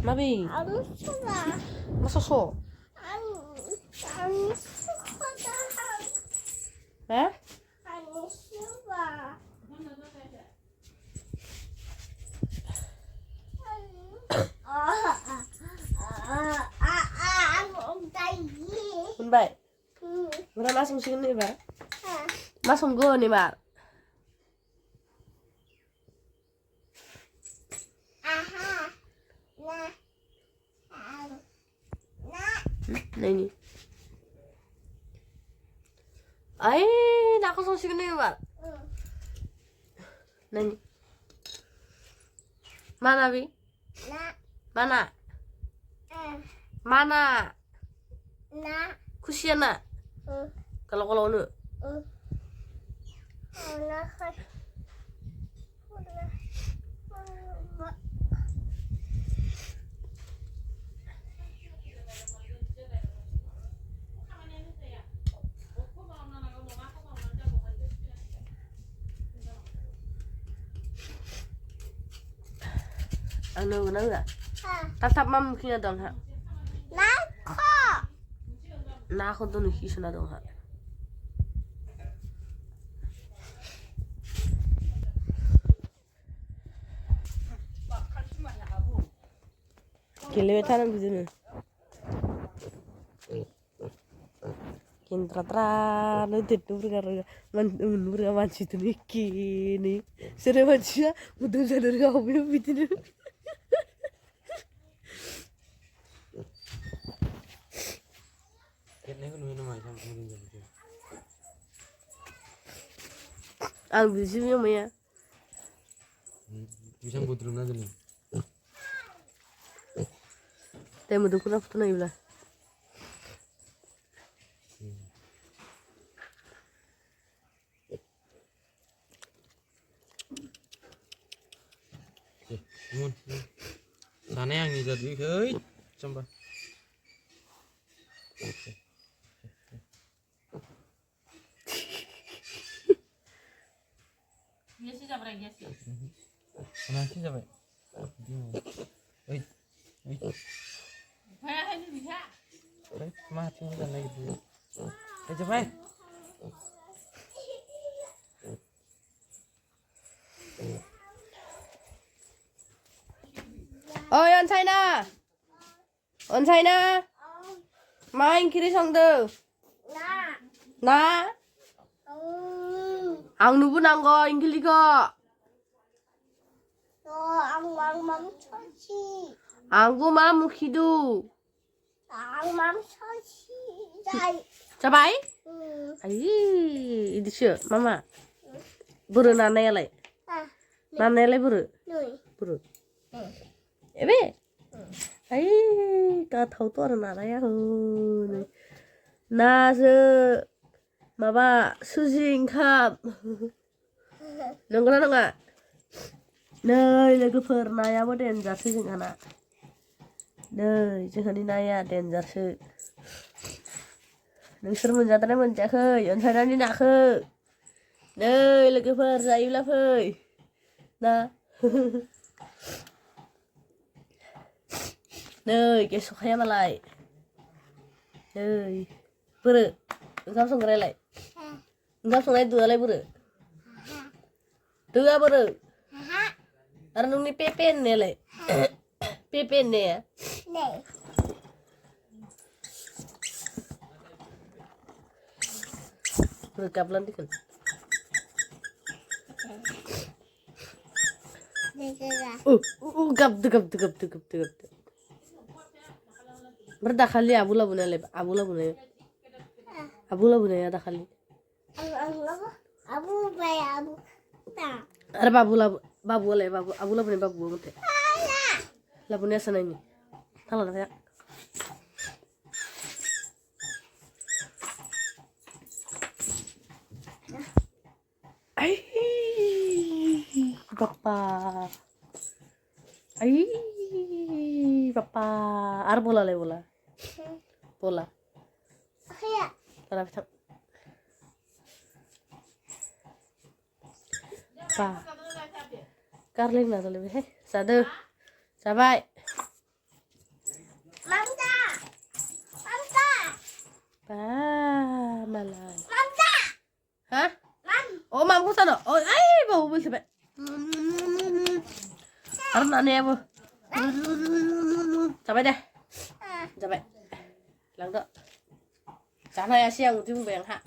Mabi. Ang suka. Masuso. Ang suka dahan. Hah? Ang suka. Ang tayi. Bun bay. Mura masum sini ba? Masum go ni ba? Aha. Nani? Ay, nakasum sini ba? Nani? Mana bi? Mana? Mana? Kusiana. Kalau nu. Anu enggak? Tatap mam kina dong ha. Na ako tuh nuhi sana dong ha. Kile tanam di sini. Kintra nanti tuh berkara berkara manci tuh kini. Sere manci ya, mudah sadar kau belum bitin. Ang bisa ni Maya. Bisa butuh mana dulu? Tapi mudah kurang foto naik lah. Sana yang ni jadi, hei, coba. Gesi siapa lagi gesi? Nanti siapa? Hei, hei, Kayak ini bisa. hei, mati bukan lagi dulu. Hei, coba. Oh, yon China. On China. Main kiri songde. Na. Ang nubu nanggo ingkili ko. Ang mamsosi. Anggu mamu hidu. Ang mamsosi. Jai. Cabai? Ai, itu sih, mama. Buru nanelai. Nanelai buru. Nui. Buru. Ebe. Ai, ka thau to na ya ho. Na se maba suji ingkap. Nongkra nonga. Nei, lagu pernah ya bo danger se jing ana. Nei, jehani naya danger se. Nोंसोर मोनजादोंना मोनजायाखै ओनसायनानै नाखो नै लोगोफोर जायोब्ला फै ना नै गेसखाया मालाय नै बोरो ओंखाम संग्रायालाय ओंखाम संनाय दोआलाय बोरो दोआ बोरो आरो नोंनि पेपे होननायालाय पेपे होननाया Rekap nanti kan. Gap. Berda kali abu lah bunyi. Abu lah bunyi ada kali. Abu bayar abu. Ada babu lah abu lah bunyi babu mute. Lah bunyi sana ini. Tahu lah ya. Papa. Ar bola le bola. Bola. Iya. Tara bisa. Pa. Karling na tole he. Sadu. Sabai. ป้ามาเลย Mamsa. ฮะ Mam. Oh, mamku sana. Oh, ay, bau bul sampai. Karena nih bu. Sampai deh. Sampai. Lang tuh. Sana ya siang itu bayang hak.